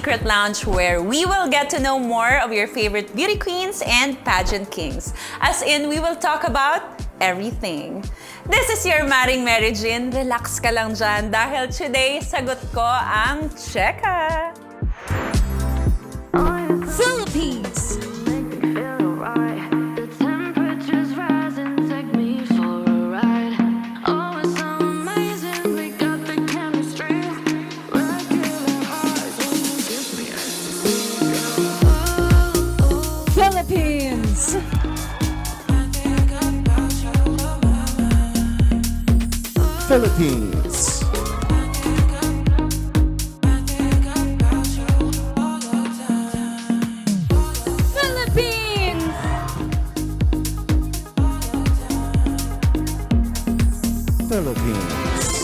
secret lounge where we will get to know more of your favorite beauty queens and pageant kings. As in, we will talk about everything. This is your Mareng Merijin. Relax ka lang dyan dahil today, sagot ko ang CHEKA. Philippines! Philippines! Philippines. Philippines! Philippines.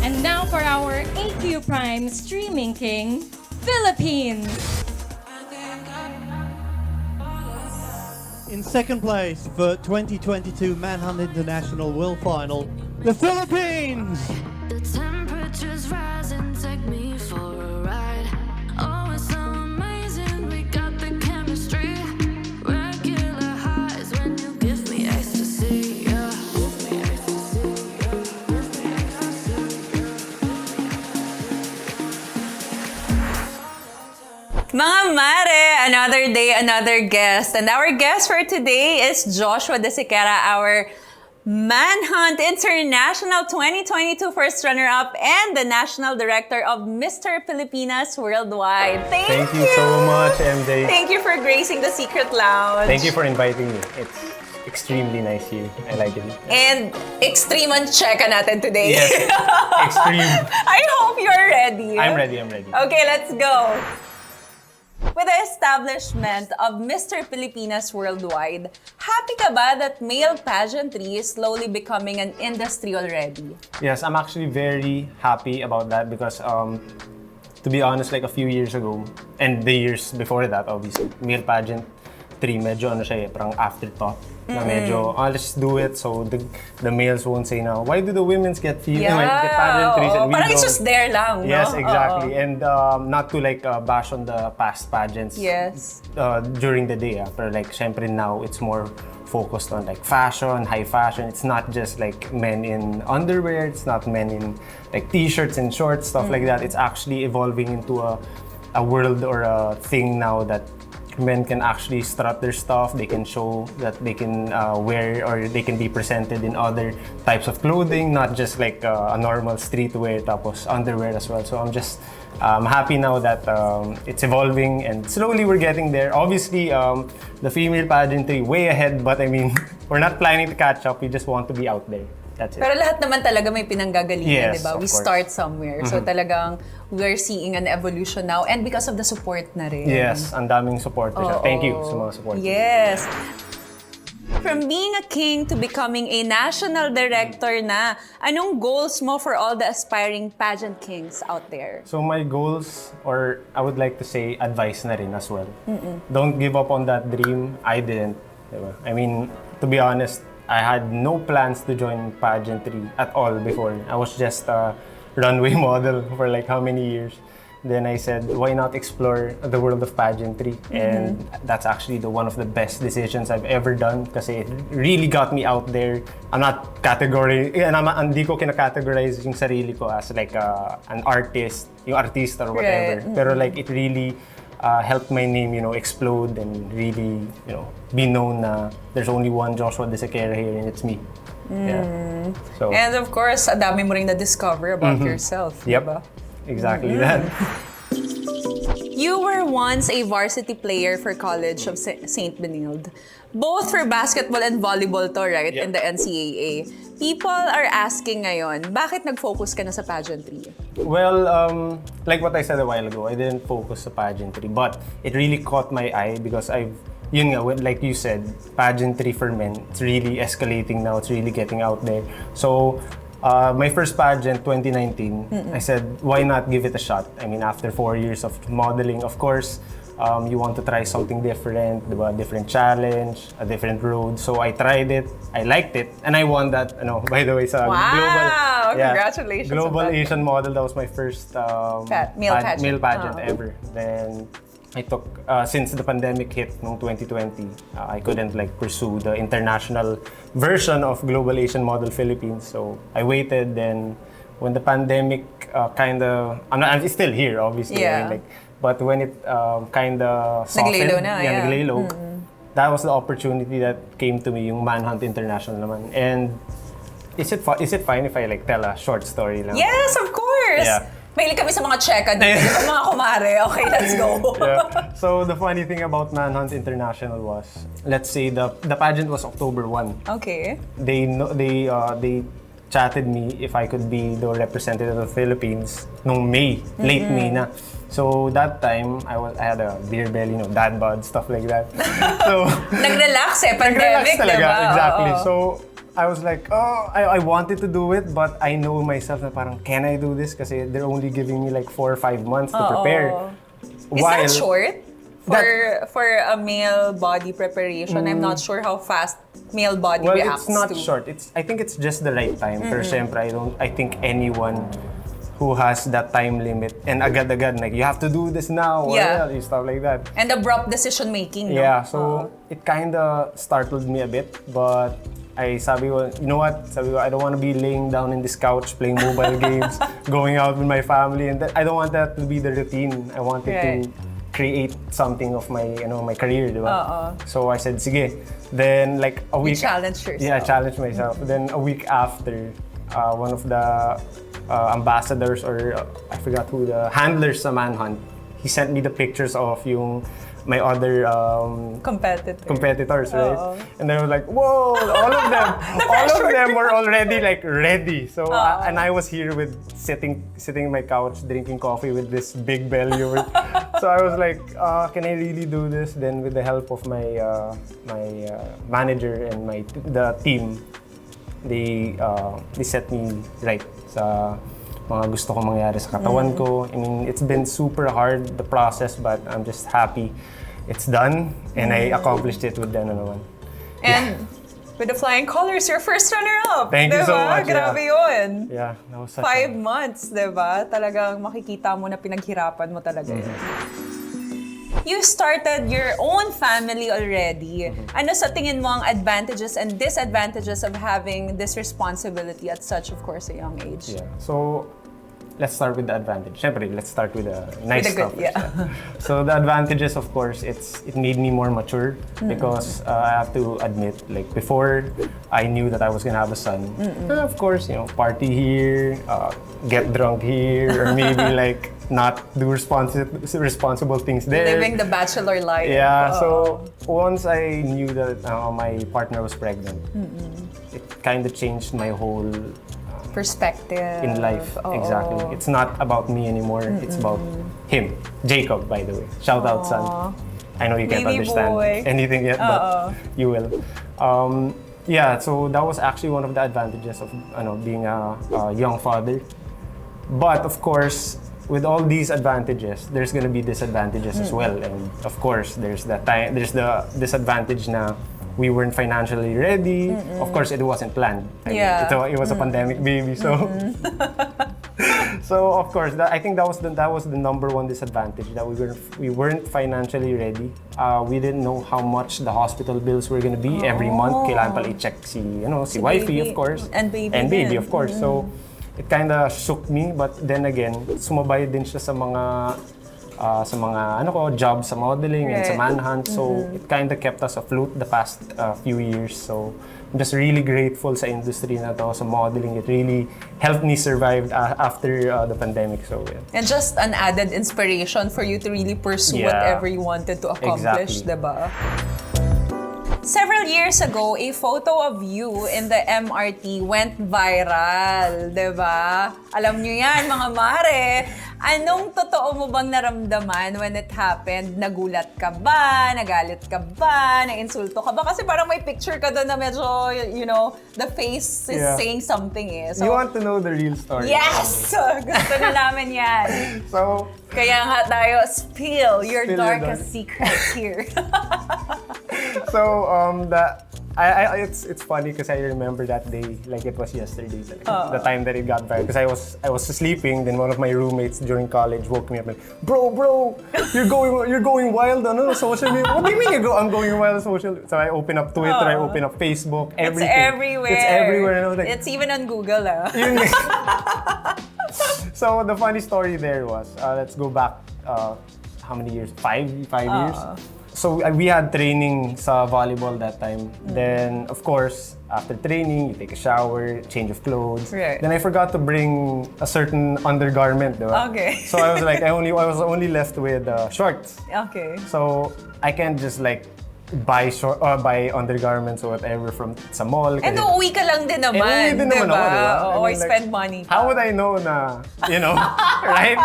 And now for our AQ Prime Streaming King, Philippines. In second place for 2022 Manhunt International World Final, the Philippines! The temperature's rising, take me for a ride. Oh, it's so amazing, we got the chemistry. Regular highs when you give me ecstasy, yeah. Give me ecstasy, yeah. Give me ecstasy, yeah. Mga mare, another day, another guest. And our guest for today is Joshua de Sequera, our Manhunt International 2022 first runner-up and the National Director of Mr. Pilipinas Worldwide. Thank you so much, MJ. Thank you for gracing the Secret Lounge. Thank you for inviting me. It's extremely nice here. I like it. And extreme on CHEKA natin today. Yes, extreme. I hope you're ready. I'm ready. Okay, let's go. With the establishment of Mr. Pilipinas Worldwide, happy ka ba that male pageantry is slowly becoming an industry already? Yes, I'm actually very happy about that because, to be honest, like a few years ago, and the years before that, obviously, male pageantry, medyo ano siya parang afterthought. Na medyo, let's do it so the males won't say now, why do the women's get get pageantries and we parang it's don't? just there lang, no? Yes, exactly. And not to like bash on the past pageants during the day, pero like syempre now it's more focused on like fashion, high fashion. It's not just like men in underwear, it's not men in like t-shirts and shorts, stuff like that. It's actually evolving into a world or a thing now that men can actually strut their stuff, they can show that they can wear or they can be presented in other types of clothing, not just like a normal streetwear tapos underwear as well. So I'm just happy now that it's evolving and slowly we're getting there. Obviously, the female pageantry way ahead, but I mean, we're not planning to catch up, we just want to be out there. That's it. Pero lahat naman talaga may pinanggagalingan, Yes, di ba? We of course. start somewhere. So talagang we're seeing an evolution now and because of the support na rin. Yes, ang daming support. Thank you sa mga support. Yes. From being a king to becoming a national director na, anong goals mo for all the aspiring pageant kings out there? So my goals, or I would like to say advice na rin as well. Don't give up on that dream. I didn't. Diba? I mean, to be honest, I had no plans to join pageantry at all before. I was just a runway model for like how many years. Then I said, why not explore the world of pageantry? And that's actually one of the best decisions I've ever done kasi it really got me out there. I'm not hindi ko kina-categorize yung sarili ko as like an artist, yung artista or whatever. Right. Pero like it really helped my name, explode and really, be known na there's only one Joshua de Sequera here and it's me. Yeah. So, And of course, ang dami mo ring na-discover about yourself, yep, di ba? exactly that. You were once a varsity player for College of St. Benilde. Both for basketball and volleyball to, right? Yep. In the NCAA. People are asking ngayon, bakit nag-focus ka na sa pageantry? Well, like what I said a while ago, I didn't focus sa pageantry, but it really caught my eye because like you said, pageantry for men, it's really escalating now, it's really getting out there. So, my first pageant, 2019, I said, why not give it a shot? I mean, after 4 years of modeling, of course, You want to try something different, diba? Different challenge, a different road. So I tried it, I liked it, and I won that. By the way, sa global. Congratulations! Global Asian model. That was my first male pageant ever. Then I took since the pandemic hit noong 2020, I couldn't like pursue the international version of Global Asian Model Philippines. So I waited. Then when the pandemic I'm still here, obviously. Yeah. Right? But when it kind of softened, naglilo, that was the opportunity that came to me, yung Manhunt International naman. And is it fine if I like tell a short story lang? Yes, of course! Yeah. Mahilig kami sa mga CHEKA dito, mga Kumareee. Okay, let's go. Yeah. So the funny thing about Manhunt International was, let's say the pageant was October 1. Okay. They chatted me if I could be the representative of the Philippines nung May, late May na. So that time I had a beer belly, dad bod, stuff like that. So Nag-relax pandemic, talaga, diba? exactly. Oo. So I was like, I wanted to do it, but I know myself na parang, can I do this? Kasi they're only giving me like 4 or 5 months to prepare. Is that short? For a male body preparation, I'm not sure how fast male body reacts to. Well, it's not short. I think it's just the right time. Pero syempre, I think anyone who has that time limit and agad-agad, like, you have to do this now, or stuff like that. And abrupt decision making, no? Yeah, so it kind of startled me a bit, but sabi ko, you know what? Sabi ko, I don't want to be laying down in this couch playing mobile games, going out with my family, and I don't want that to be the routine. I wanted to create something of my, my career, diba? So I said, sige. Then like a week, you challenged yourself. Yeah, I challenged myself. Then a week after, one of the ambassadors, or I forgot who, the handlers sa Manhunt, he sent me the pictures of my other competitors, right? And they were like, whoa, all of them were already like ready. So and I was here with sitting in my couch drinking coffee with this big belly over. So I was like, can I really do this? Then with the help of my manager and the team, they set me right sa mga gusto kong mangyari sa katawan ko. I mean, it's been super hard, the process, but I'm just happy it's done and I accomplished it with them naman. And with the flying colors, your first runner-up. Thank you so much. Grabe yun. Yeah, that was such 5 months, diba? Talagang makikita mo na pinaghirapan mo talaga yun. You started your own family already. Ano sa tingin mo ang advantages and disadvantages of having this responsibility at such, of course, a young age? Yeah. So, let's start with the advantage. Siyempre, let's start with the nice stuff. So the advantages, of course, it made me more mature because I have to admit, like before, I knew that I was gonna have a son. Of course, party here, get drunk here, or maybe like not do responsible things there. Living the bachelor life. Yeah. So once I knew that my partner was pregnant, it kind of changed my whole perspective in life. Exactly. It's not about me anymore. It's about him, Jacob, by the way. Shout out, son. I know you can't understand anything yet, but you will. Yeah, so that was actually one of the advantages of being a young father. But of course, with all these advantages, there's gonna be disadvantages as well. And of course, there's the disadvantage na we weren't financially ready. Of course, it wasn't planned. It was a pandemic baby, so so of course, I think that was the number one disadvantage, that we weren't financially ready. We didn't know how much the hospital bills were gonna be every month. Kailangan pala i-check si wifey, of course, and baby, of course. So it kind of shook me, but then again, sumabay din siya sa mga jobs sa modeling and sa Manhunt. So it kind of kept us afloat the past few years. So I'm just really grateful sa industry na to, sa modeling. It really helped me survive after the pandemic. So yeah. And just an added inspiration for you to really pursue whatever you wanted to accomplish, diba? Several years ago, a photo of you in the MRT went viral, diba? Alam nyo yan, mga mare. Anong totoo mo bang naramdaman when it happened? Nagulat ka ba? Nagalit ka ba? Nainsulto ka ba? Kasi parang may picture ka doon na medyo, you know, the face is saying something eh. So, You want to know the real story? yes! Gusto na namin yan. So, Kaya nga tayo, spill your Spill your darkest secrets here. so it's funny because I remember that day like it was yesterday. The time that it got viral. Because I was sleeping, then one of my roommates during college woke me up and, bro, you're going wild on social media. What do you mean I'm going wild on social? So I open up Twitter, I open up Facebook, everything. It's everywhere. It's everywhere. And I was like, It's even on Google. yun nga. So the funny story there was, let's go back, how many years? Five years? So we had training sa volleyball that time. Then, of course, after training, you take a shower, change of clothes. Right. Then I forgot to bring a certain undergarment, diba? Okay. So I was like, I was only left with shorts. Okay. So I can't just like buy undergarments or whatever from sa mall. And uuwi ka lang din naman, uuwi din naman ako, diba? Oo, I mean, spend money. How would I know na, you know, right?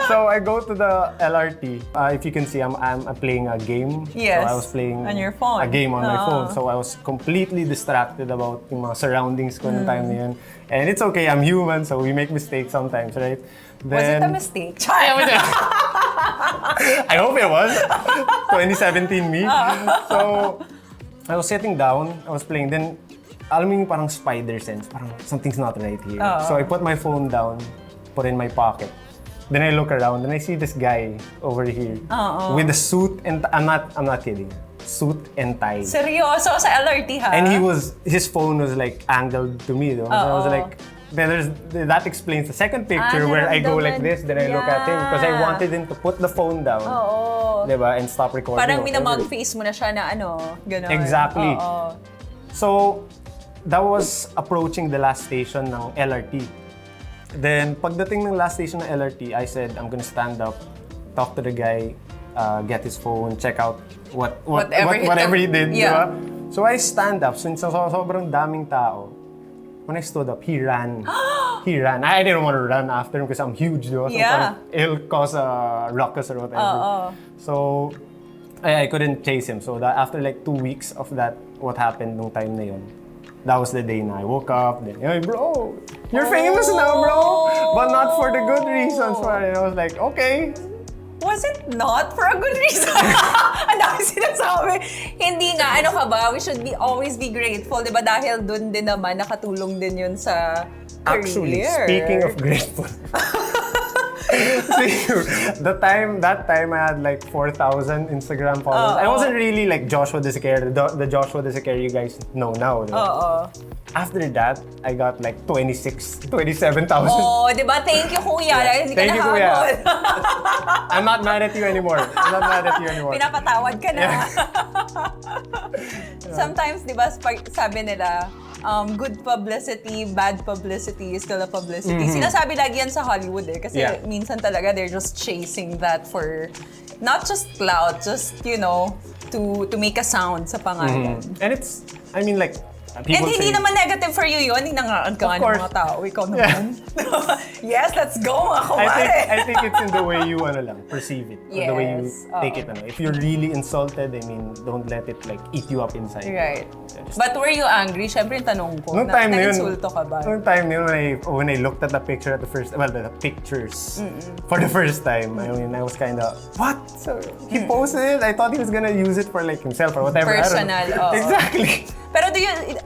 So I go to the LRT. If you can see, I'm playing a game. Yes. So I was playing On your phone. a game on my phone. So I was completely distracted about yung mga surroundings ko na time na yun. And it's okay, I'm human, so we make mistakes sometimes, right? Was it a mistake? I hope it was. 2017 me. So, I was sitting down, I was playing, then, alam mo yung parang spider sense, parang something's not right here. So I put my phone down, put it in my pocket. Then I look around and I see this guy over here with a suit and I'm not kidding. Suit and tie. Seryoso? Sa LRT ha? And his phone was like angled to me though. So I was like, that explains the second picture where I go like this, then I look at him because I wanted him to put the phone down. Diba? And stop recording. Parang minamag-face mo na siya na gano'n. Exactly. So, that was approaching the last station ng LRT. Then, pagdating ng last station ng LRT, I said, I'm gonna stand up, talk to the guy, get his phone, check out whatever he did. Yeah. Diba? So, I stand up. Since sobrang daming tao, when I stood up, he ran. He ran. I didn't want to run after him because I'm huge, diba? So Yeah. it'll cause a ruckus or whatever. So, I couldn't chase him. So, after like 2 weeks of that, what happened nung time na yun, that was the day na I woke up, then, hey bro, you're famous now, bro! But not for the good reasons. And I was like, okay. Was it not for a good reason? Ang dami sinasabi. Hindi nga, ano ka ba? We should always be grateful, di ba? Dahil dun din naman, nakatulong din yun sa career. Actually, speaking of grateful, that time I had like 4,000 Instagram followers. I wasn't really like Joshua the Sequera, the Joshua the Sequera you guys know now. After that, I got like 27,000. Oh, di ba? Thank you, kuya. Hindi Thank you, ka kuya. nahabol. I'm not mad at you anymore. Pinapatawad ka na. Sometimes, di ba, sabi nila, good publicity, bad publicity is still a publicity. Sinasabi lagi yan sa Hollywood eh. Kasi minsan talaga they're just chasing that for not just clout, just, you know, to make a sound sa pangalan. And it's, I mean like, And people hindi say, naman negative for you yun. Hindi nangaan ka ng mga tao. Ikaw naman. Yes, let's go, mga kumare. I think it's in the way you perceive it. Or the way you Yes. take it. If you're really insulted, I mean, don't let it like eat you up inside. Right. But were you angry? Siyempre yung tanong ko. Nung time na yun, nag-insulto ka ba? Nung time na yun, when I looked at the picture the pictures for the first time, I mean, I was kind of, what? So, he posted it. I thought he was gonna use it for like himself or whatever. Personal, oo. Exactly. Pero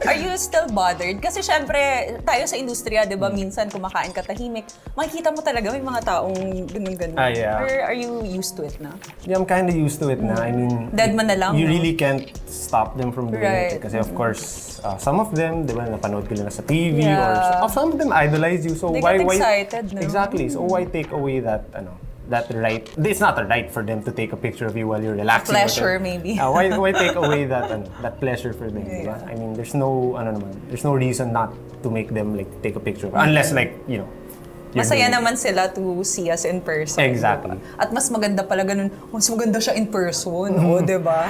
are you still bothered? Kasi syempre, tayo sa industriya, di ba, minsan kumakain ka tahimik, makikita mo talaga may mga taong ganun-ganun. Yeah. Or are you used to it na? Yeah, I'm kind of used to it na. I mean, Dead man na lang, you no? really can't stop them from doing Right. it. Kasi of course, some of them, di ba, napanood ko lang sa TV Yeah. or some of them idolize you. So They why get excited, no? Exactly. So why take away that right? It's not a right for them to take a picture of you while you're relaxing. Pleasure, maybe. Why take away that pleasure for them? Diba? I mean, there's no reason not to make them like take a picture unless like, you know. Masaya naman sila to see us in person. Exactly. Diba? At mas maganda pala ganun. Mas maganda siya in person. Di ba?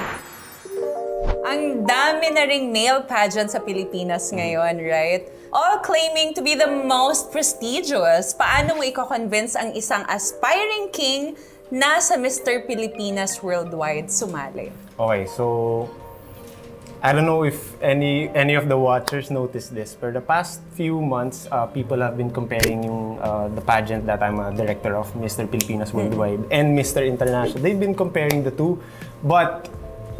Ang dami na ring male pageant sa Pilipinas ngayon, right? all claiming to be the most prestigious. Paano mo i-convince ang isang aspiring king na sa Mr. Pilipinas Worldwide sumali? Okay, so I don't know if any of the watchers noticed this. For the past few months, people have been comparing yung the pageant that I'm a director of, Mr. Pilipinas Worldwide, and Mr. International. They've been comparing the two, but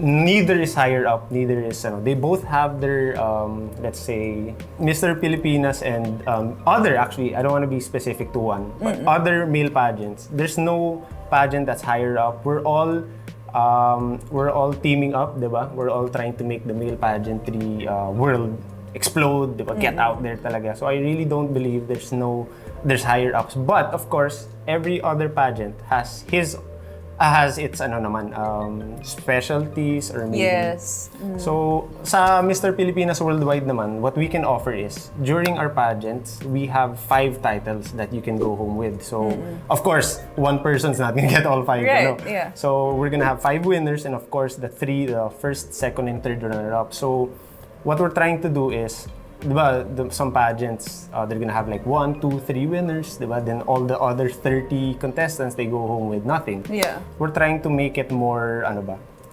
neither is higher up, neither is, they both have their, let's say, Mr. Pilipinas and other, actually, I don't want to be specific to one, but other male pageants. There's no pageant that's higher up. We're all teaming up, diba? We're all trying to make the male pageantry world explode, diba? Get out there talaga. So I really don't believe there's higher ups. But of course, every other pageant has its specialties or maybe. Yes. So sa Mr. Pilipinas Worldwide naman, what we can offer is during our pageants, we have 5 titles that you can go home with. So of course, one person's not gonna get all 5. Right, yeah. So we're gonna have 5 winners, and of course the 3, the first, second, and third runner-up. So what we're trying to do is, diba, some pageants, they're gonna have like 1, 2, 3 winners, diba? Then all the other 30 contestants, they go home with nothing. Yeah. We're trying to make it more,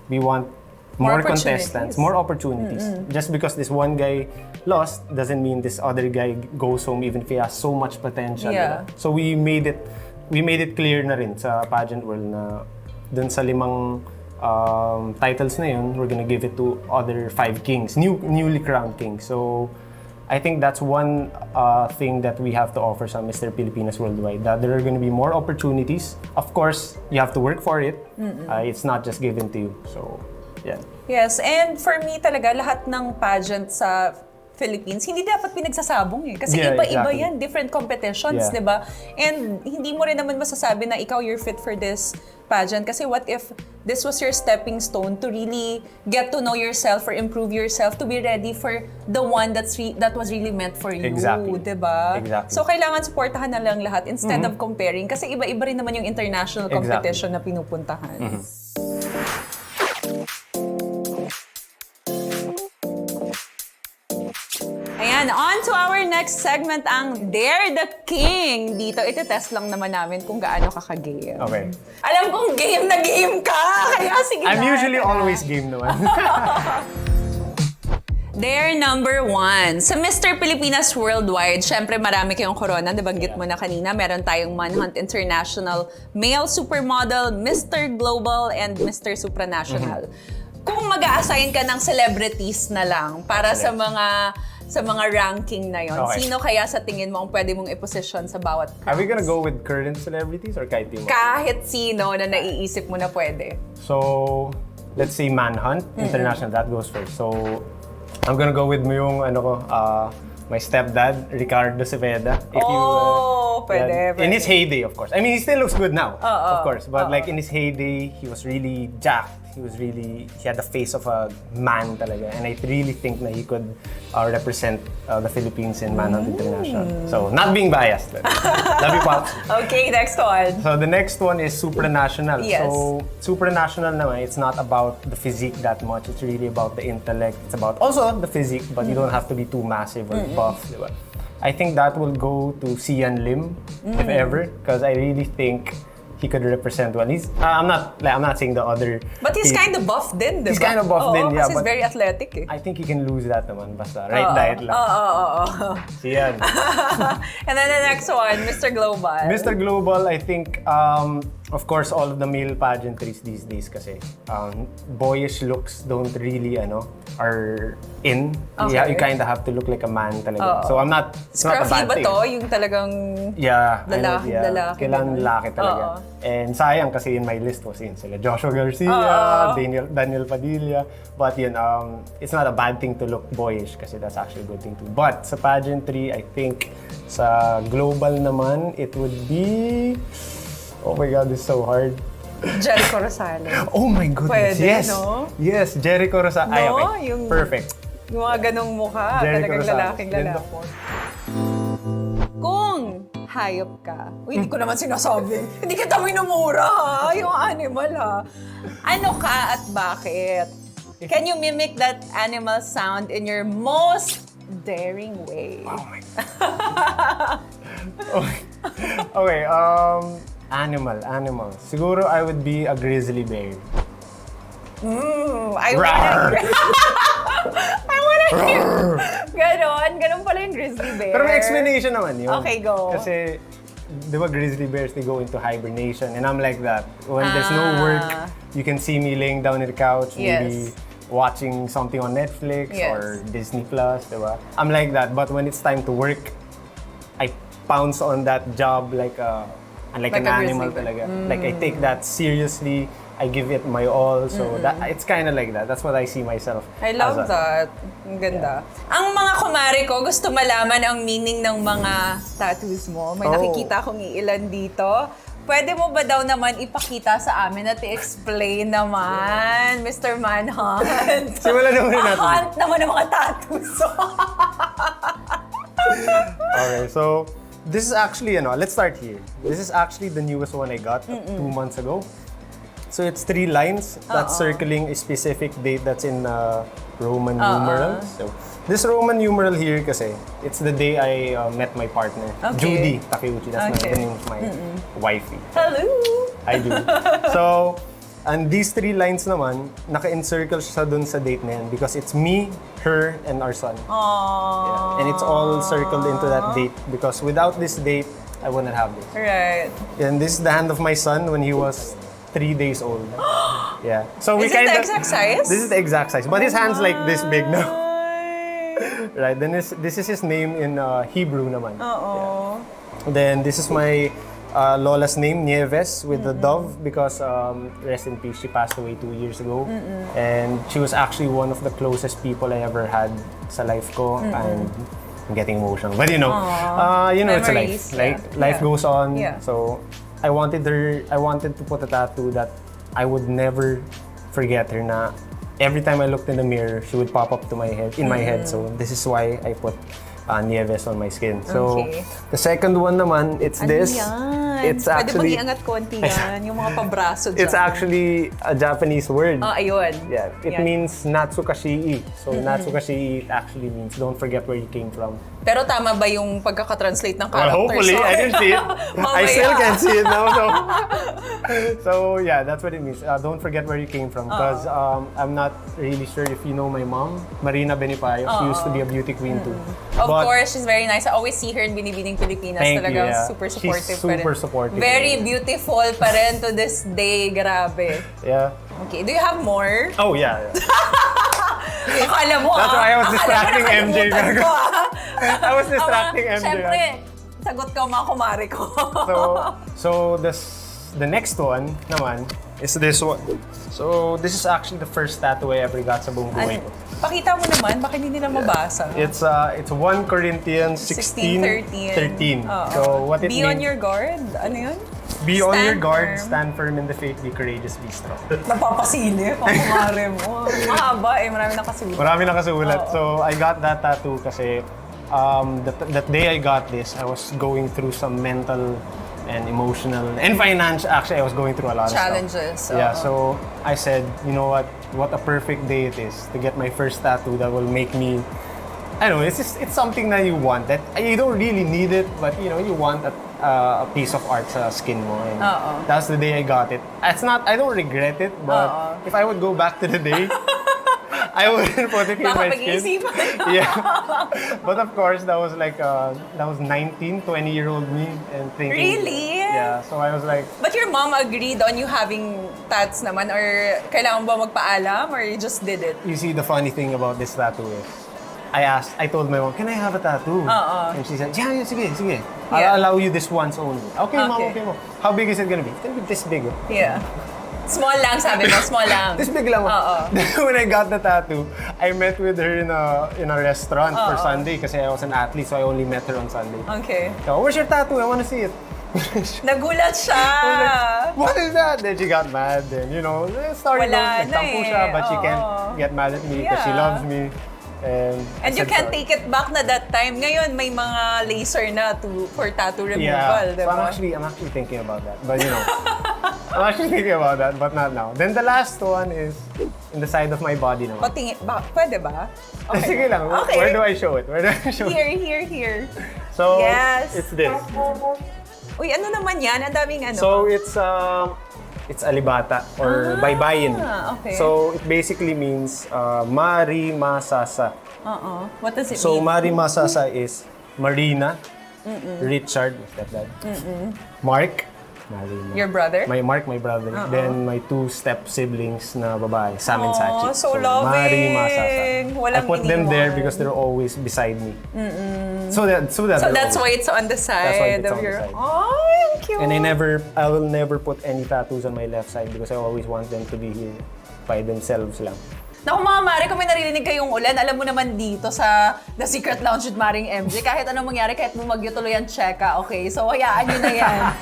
we want more contestants, more opportunities. Just because this one guy lost doesn't mean this other guy goes home even if he has so much potential. Yeah. Diba? So we made it clear na rin sa pageant world na dun sa 5 titles na yun, we're gonna give it to other 5 kings, newly crowned kings. So I think that's one thing that we have to offer sa Mr. Pilipinas Worldwide, that there are going to be more opportunities. Of course, you have to work for it. It's not just given to you. So, yeah. Yes, and for me talaga, lahat ng pageant sa Philippines, hindi dapat pinagsasabong eh. Kasi Yeah, iba-iba exactly. yan, different competitions, Yeah. di ba? And hindi mo rin naman masasabi na ikaw, you're fit for this pageant. Kasi what if this was your stepping stone to really get to know yourself or improve yourself to be ready for the one that was really meant for you, Exactly. di ba? Exactly. So kailangan supportahan na lang lahat instead of comparing kasi iba-iba rin naman yung international competition na pinupuntahan. Ayan, on to our next segment, ang Dare the King. Dito, itetest lang naman namin kung gaano ka ka-game. Okay. Alam kong game na game ka, kaya sige I'm na. usually always game naman. Dare number 1. Sa Mr. Pilipinas Worldwide, syempre marami kayong corona, nabanggit mo na kanina. Meron tayong Manhunt International Male Supermodel, Mr. Global, and Mr. Supranational. Kung mag-a-assign ka ng celebrities na lang para sa mga ranking na yon, Okay. sino kaya sa tingin mo ang pwede mong i-position sa bawat Are we gonna go with current celebrities or kahit yung kahit sino na naiisip mo na pwede? So, let's say Manhunt International, that goes first. So, I'm gonna go with my stepdad, Ricardo Cepeda. Pwede. In his heyday, of course. I mean, he still looks good now, of course. But like in his heyday, he was really jacked. He had the face of a man talaga. And I really think that he could represent the Philippines in Manhunt International. So, not being biased. But love you, Pops. Okay, next one. So the next one is supranational. Yes. So supranational naman, it's not about the physique that much. It's really about the intellect. It's about also the physique, but you don't have to be too massive or buff. Diba? I think that will go to Sian Lim, if ever, because I really think he could represent well. I'm not saying the other. But he's kind of buff din, diba? He's kind of buff din, yeah. Kasi he's But very athletic eh. I think he can lose that naman. Basta right diet lang. Sian. And then the next one, Mr. Global. Mr. Global, I think, of course, all of the male pageantries these days kasi boyish looks don't really, are in. Okay. You kind of have to look like a man talaga. So I'm not, it's not a Scruffy bad ba thing. to? Yung talagang Yeah. lalaki. Kailangan ganun. lalaki talaga. And sayang kasi in my list was yun sila Joshua Garcia, Daniel Padilla. But yun, it's not a bad thing to look boyish kasi that's actually a good thing too. But sa pageantry, I think sa global naman, it would be... Oh my God, this is so hard. Jericho Rosales. Oh my goodness, Pwede, yes! no? Yes, Jericho Rosales. Ay, No? okay. Yung- Perfect. Yung mga ganong mukha, Jericho talagang Rosales. lalaking lalaki. Kung hayop ka, hindi ko naman sinasabi. Hindi kita minumura, ha? Yung animal, ha? Ano ka at bakit? Can you mimic that animal sound in your most daring way? Oh my God. Okay, animal. Siguro I would be a grizzly bear. I wanna hear. Ganon pala yung grizzly bear. Pero may explanation naman yun. Okay, go. Kasi, di ba grizzly bears, they go into hibernation. And I'm like that. When there's no work, you can see me laying down on the couch, maybe watching something on Netflix or Disney Plus, di ba? I'm like that. But when it's time to work, I pounce on that job like an animal talaga. Like I take that seriously. I give it my all. So that it's kind of like that. That's what I see myself. I love that. Ang ganda. Ang mga kumare ko, gusto malaman ang meaning ng mga tattoos mo. May nakikita akong iilan dito. Pwede mo ba daw naman ipakita sa amin at i-explain naman, Mr. Manhunt? Simulan naman natin. Hunt naman ang mga tattoos. Okay, so this is actually, let's start here. This is actually the newest one I got 2 months ago. So it's 3 lines that's circling a specific date that's in Roman numerals. So this Roman numeral here kasi, it's the day I met my partner, Judy Takeuchi. That's the name of my wifey. Hello! I do. So, and these 3 lines naman, naka-encircle siya dun sa date na yan because it's me, her, and our son. Yeah. And it's all circled into that date because without this date, I wouldn't have this. Right. And this is the hand of my son when he was 3 days old. Yeah. So Is it the exact size? This is the exact size, but his hand's like this big now. Right. Then this is his name in Hebrew naman. Yeah. Then this is my Lola's name, Nieves, with the dove because rest in peace, she passed away 2 years ago, and she was actually one of the closest people I ever had sa life ko. I'm getting emotional, but it's a life. Like life goes on. Yeah. So I wanted to put a tattoo that I would never forget her na every time I looked in the mirror, she would pop up to my head, in my head. So this is why I put Nieves on my skin. So the second one naman, it's this. Yan? It's actually... Pwede bang iangat konti yan? Yung mga pabraso dyan. It's actually a Japanese word. Oh, ayun. Yeah, it means Natsukashii. So Natsukashii actually means don't forget where you came from. Pero tama ba yung pagkakatranslate ng characters? Well, hopefully. I didn't see it. I still can't see it now. So yeah, that's what it means. Don't forget where you came from. Because I'm not really sure if you know my mom, Marina Benipayo. She used to be a beauty queen too. Of course, she's very nice. I always see her in Binibining Pilipinas. Thank Talagang you, yeah. super supportive She's pa rin. super supportive. Very beautiful pa rin to this day. Grabe. Yeah. Okay, do you have more? Oh, yeah. Akala mo, That's why I was distracting MJ. I was distracting MJ. Siyempre, sagot ka mga kumare ko. So the next one naman is this one. So this is actually the first tattoo I ever got sa buong buhay ko. Pakita mo naman, baka hindi nila mabasa. It's 1 Corinthians 16:13. So what it Be means? on your guard. Ano yun? Be on your Stand guard, firm. stand firm in the faith, be courageous, be strong. Napapasili, pakumare mo. Mahaba marami nakasulat. Marami nakasulat. So I got that tattoo kasi that day I got this, I was going through some mental and emotional and financial. Actually, I was going through a lot of challenges. stuff. Yeah, so I said, you know what a perfect day it is to get my first tattoo that will make me. I don't know. It's something that you want. That you don't really need it, but you want a piece of art sa skin mo. And that's the day I got it. It's not. I don't regret it, but if I would go back to the day, I wouldn't put it in my skin. Yeah. But of course, that was 19, 20-year-old me and thinking. Really? Yeah. So I was like. But your mom agreed on you having tats naman, or kailangan ba magpaalam, or you just did it? You see, the funny thing about this tattoo is, I told my mom, can I have a tattoo? And she said, yeah, sige. I'll allow you this once only. Okay, mom, okay, mom. How big is it gonna be? It's gonna be this big. Yeah. Small lang, sabi mo, small lang. This big lang. When I got the tattoo, I met with her in a restaurant for Sunday kasi I was an athlete, so I only met her on Sunday. Okay. So, where's your tattoo? I wanna see it. Nagulat siya. What is that? Then she got mad. Then, started nagtampo siya, but she can't get mad at me because she loves me. And you can't take it back na that time. Ngayon, may mga laser na for tattoo removal, yeah. diba? So I'm actually thinking about that. But I'm actually thinking about that, but not now. Then the last one is in the side of my body naman. Pwede ba? Sige lang. Okay. Where do I show it? Here. So, Yes. it's this. Uy, ano naman yan? Ang daming ano. So, it's alibata or baybayin. Okay. So, it basically means Mari Masasa. What does it So, mean? Mari Masasa is Marina, Richard, my stepdad, Mark, Marina. Your brother? My brother. Then my 2 step siblings na babae, Sam and Sachi. So loving. Mari Masasa. Walang I put them there iniwan. because they're always beside me. So that's why it's on the side it's of on the your... side. Oh, cute. And I will never put any tattoos on my left side because I always want them to be here by themselves lang. Naku mga Mare, kung may naririnig kayong ulan, alam mo naman dito sa The Secret Lounge with Mareng MJ, kahit anong mangyari, kahit bumagyo tuloy ang CHEKA, okay? So, hayaan nyo na yan.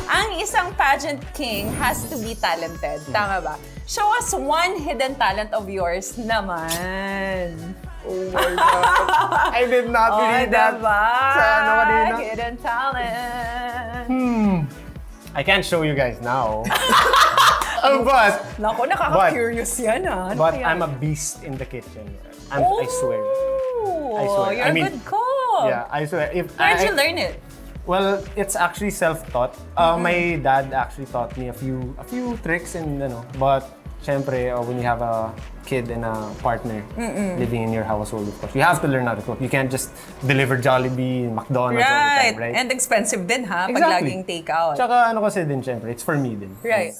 Ang isang pageant king has to be talented. Tama ba? Show us one hidden talent of yours naman. Oh my God. I did not read that. Diba? Sa ano kanina? Hidden talent. I can't show you guys now. But Naku, nakaka-curious yan ah. Ano But kaya? I'm a beast in the kitchen. I swear. I swear. You're a good cook. Yeah, I swear. Where'd you learn it? Well, it's actually self-taught. My dad actually taught me a few tricks and but syempre, when you have a kid and a partner living in your household, of course, you have to learn how to cook. You can't just deliver Jollibee and McDonald's all the time, right? And expensive din ha, pag Exactly. laging take-out. Tsaka ano kasi din, syempre, it's for me din. Right.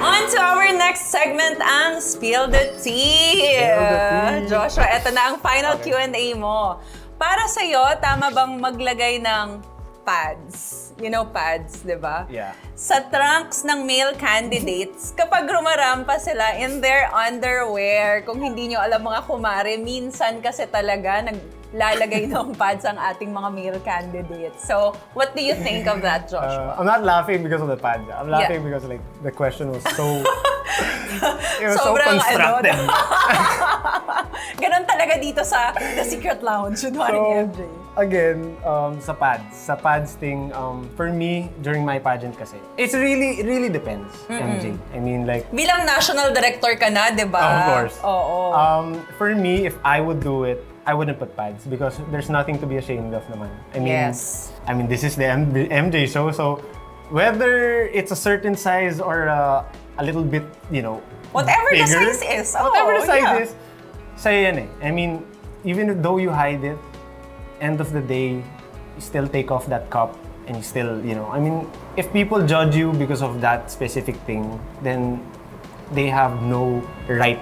On to our next segment, ang Spill the Tea. Spill the tea. Joshua, eto na ang final Q&A mo. Para sa'yo, tama bang maglagay ng pads? You know pads, di ba? Yeah. Sa trunks ng male candidates, kapag rumarampa sila in their underwear, kung hindi nyo alam mga kumare, minsan kasi talaga naglalagay ng pads ang ating mga male candidates. So, what do you think of that, Joshua? I'm not laughing because of the pads. I'm laughing because like the question was so it was so Sobrang constructed. Ganon talaga dito sa The Secret Lounge with Mareng MJ. Again, sa pads thing, for me, during my pageant kasi, it really depends, MJ. I mean, like... Bilang national director ka na, di ba? Of course. Oo. For me, if I would do it, I wouldn't put pads because there's nothing to be ashamed of naman. I mean, Yes. I mean, this is the MJ show, so whether it's a certain size or a little bit, Whatever the bigger, size is. Whatever the size yeah. is, sa'yo yan eh. I mean, even though you hide it, end of the day, you still take off that cup and you still, I mean, if people judge you because of that specific thing, then they have no right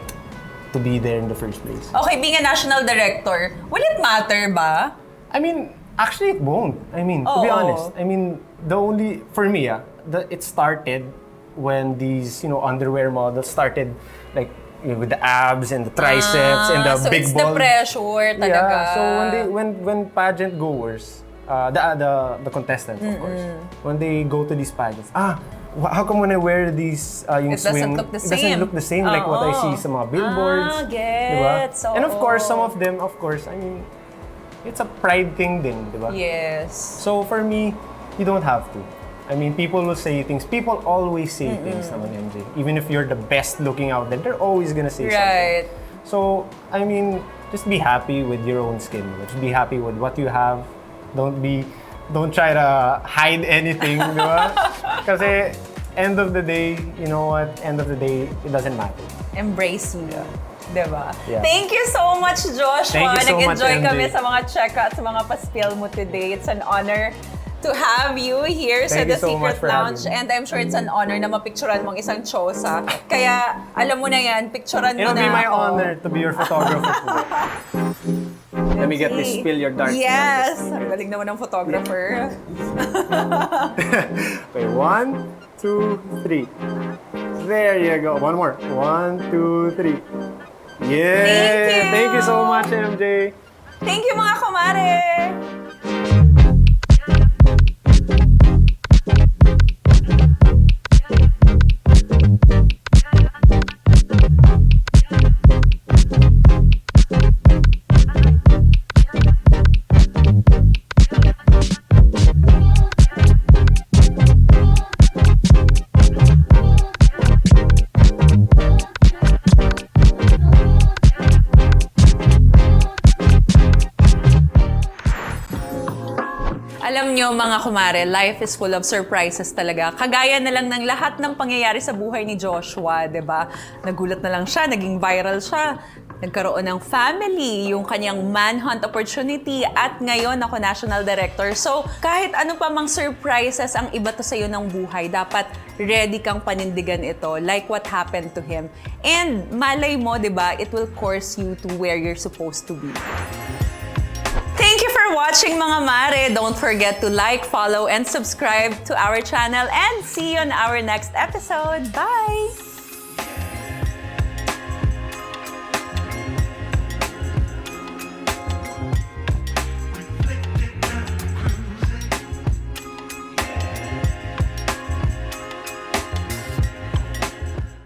to be there in the first place. Okay, being a national director, will it matter ba? I mean, actually it won't. I mean, to be Oo. honest, I mean, for me, it started when these, underwear models started like with the abs and the triceps and the so big it's ball. the pressure talaga. Yeah, so when pageant goers, the contestants of course, when they go to these pageants, how come when I wear these yung It doesn't swing, look the it doesn't same. look the same like what I see sa mga billboards. Gets. Diba? And of course, some of them, I mean, it's a pride thing din, diba? Yes. So for me, you don't have to. I mean, people will say things. People always say things naman, MJ. Even if you're the best looking out there, they're always gonna say Right. something. So, I mean, just be happy with your own skin. Just be happy with what you have. Don't try to hide anything, di ba? Kasi end of the day, you know what? End of the day, it doesn't matter. Embrace you. Diba? Yeah. Thank you so much, Joshua. Thank you so much, Nag-enjoy MJ. kami sa mga CHEKA at sa mga pa-spill mo today. It's an honor to have you here sa Thank The you so much Secret for Lounge. having me. And I'm sure it's an honor na mapicturan mong isang chosa. Kaya, alam mo na yan, picturan mo It'll na be my ako. honor to be your photographer today. Let me get this spill your dark. Yes! Ang galing naman ng photographer. Okay, 1, 2, 3. There you go. One more. 1, 2, 3. Yeah! Thank you so much, MJ. Thank you mga kumare! Alam nyo mga kumare, life is full of surprises talaga. Kagaya na lang ng lahat ng pangyayari sa buhay ni Joshua, 'di ba? Nagulat na lang siya, naging viral siya. Nagkaroon ng family, yung kanyang manhunt opportunity, at ngayon ako national director. So, kahit ano pa mang surprises ang iba to sa'yo ng buhay, dapat ready kang panindigan ito, like what happened to him. And malay mo, 'di ba, it will course you to where you're supposed to be. Thank you for watching mga mare. Don't forget to like, follow, and subscribe to our channel, and see you on our next episode. Bye!